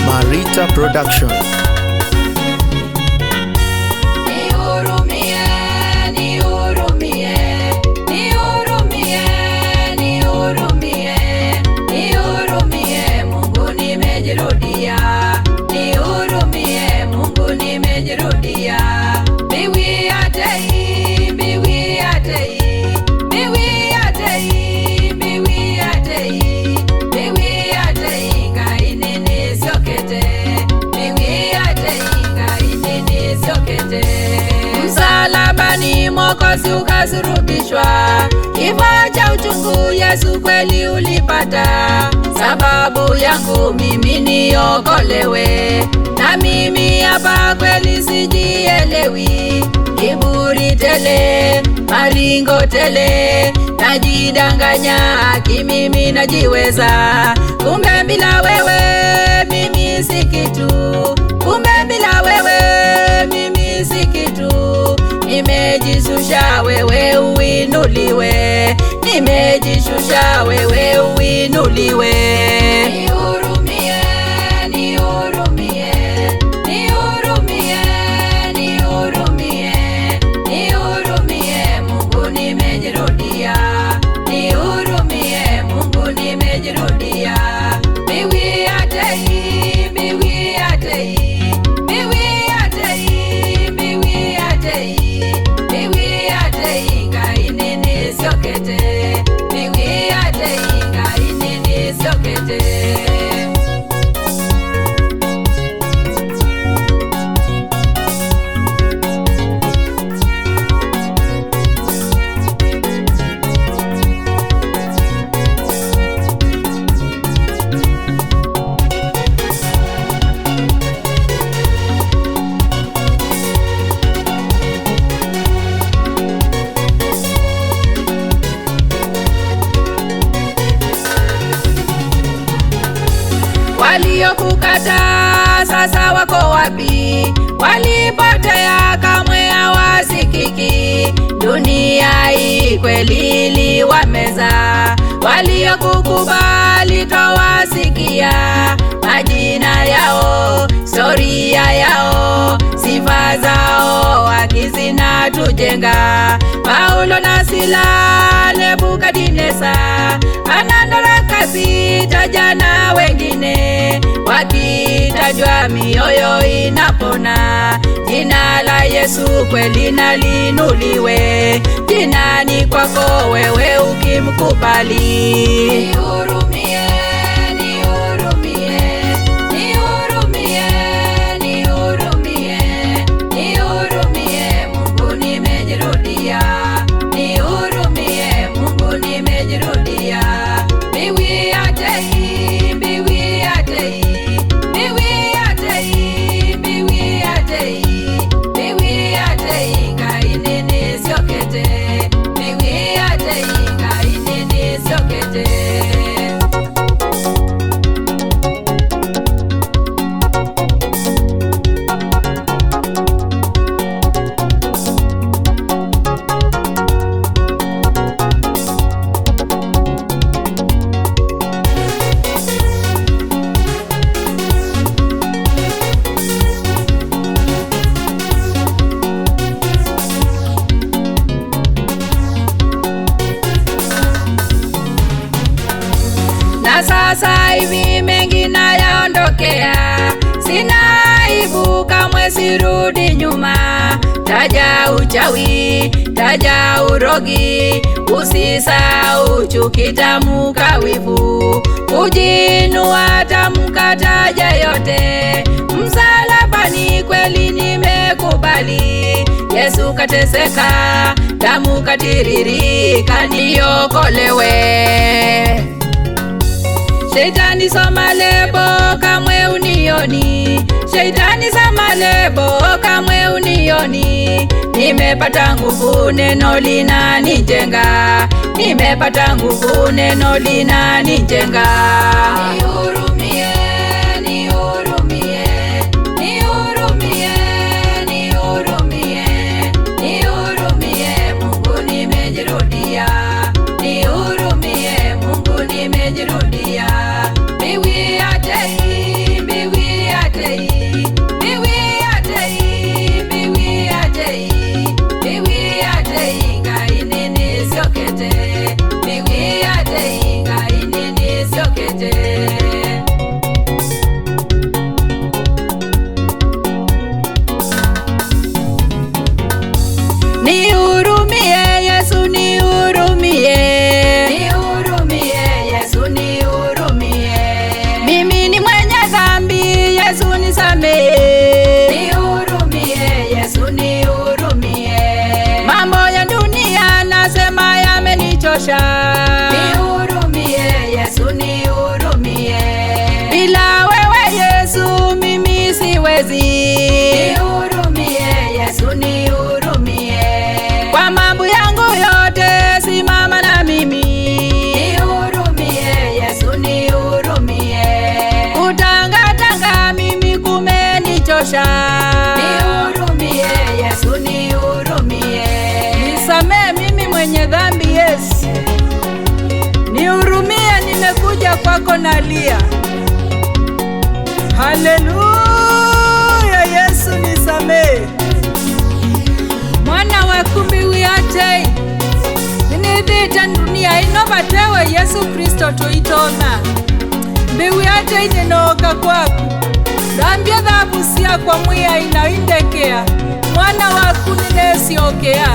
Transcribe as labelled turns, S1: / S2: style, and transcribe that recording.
S1: Marita Production.
S2: Msalabani Mwokozi ukasulubishwa, kifo cha uchungu Yesu kweli ulipata, sababu yangu mimi niokolewe. Na mimi hapa kweli sijielewi, kiburi tele, maringo tele, najidanganya mimi najiweza, kumbe bila wewe mimi si kitu, kumbe bila wewe mimi si kitu. Nimejishusha wewe uinuliwe, nimejishusha wewe uinuliwe. Nihurumie, nihurumie, nihurumie, nihurumie, nihurumie Mungu nimejirudia, nihurumie Mungu nimejirudia. Biwi atei, biwi atei, biwi atei, biwi atei. Waliokukata sasa wako wapi? Walipotea kamwe hawasikiki, dunia hii kweli iliwameza. Waliokukubali twawasikia, majina yao, historia yao, sifa zao akizina tujenga. Paulo na Sila, Nebukadneza, Ananias, taja na wengine, wakitajwa mioyo inapona. Jina la Yesu kweli naliinuliwe, jinani kwako wewe ukimkubali. Nihurumie, nihurumie, nihurumie, nihurumie, nihurumie Mungu nimejirudia, nihurumie Mungu nimejirudia. Biwi atei, biwi atei, biwi atei, biwi atei, biwi atei kainini siokete, biwi atei kainini siokete. Na sasa hivi mengi nayaondokea, sina aibu kamwe, sirudi nyuma. Taja uchawi, taja urogi, usisahau chuki, tamuka wivu, kujinua, tamuka, taja yote. Msalabani kweli nimekubali, Yesu kateseka, damu katiririka, niokolewe. Shetani soma lebo kamwe unioni, Shetani soma lebo kamwe unioni. moyoni. Nimepata nguvu, neno linanijenga. Nimepata nguvu, neno linanijenga. Nihurumie, nihurumie, nihurumie, nihurumie, nihurumie, Mungu nimejirudia. Nihurumie, Mungu nimejirudia. Biwi atei, biwi atei, biwi atei, biwi atei, biwi atei, ngai nini siokete, biwi atei, ngai nini siokete. Nihurumie Yesu, nihurumie, nihurumie Yesu, nihurumie. Mimi ni mwenye dhambi, Yesu nisamehe. Nihurumie Yesu, nihurumie. Mambo ya dunia nasema yamenichosha. Nihurumie Yesu, nihurumie. Bila wewe Yesu mimi siwezi. Nihurumie Yesu, nihurumie. Kwa mambo yangu yote simama na mimi. Nihurumie Yesu, nihurumie. Kutangatanga mimi kumenichosha. Nihurumie Yesu, nihurumie. Nisamehe mimi mwenye dhambi Yesu. Nihurumie, nimekuja kwako nalia. Haleluya Yesu, nisamehe. Mwana wa kumbi wiate ninithite dunia ino batewe Yesu Kristo tuitona mbiwi ate inenoka kwaku dhambia dhabusia kwa mwiya inaindekea mwana waku ninesiokea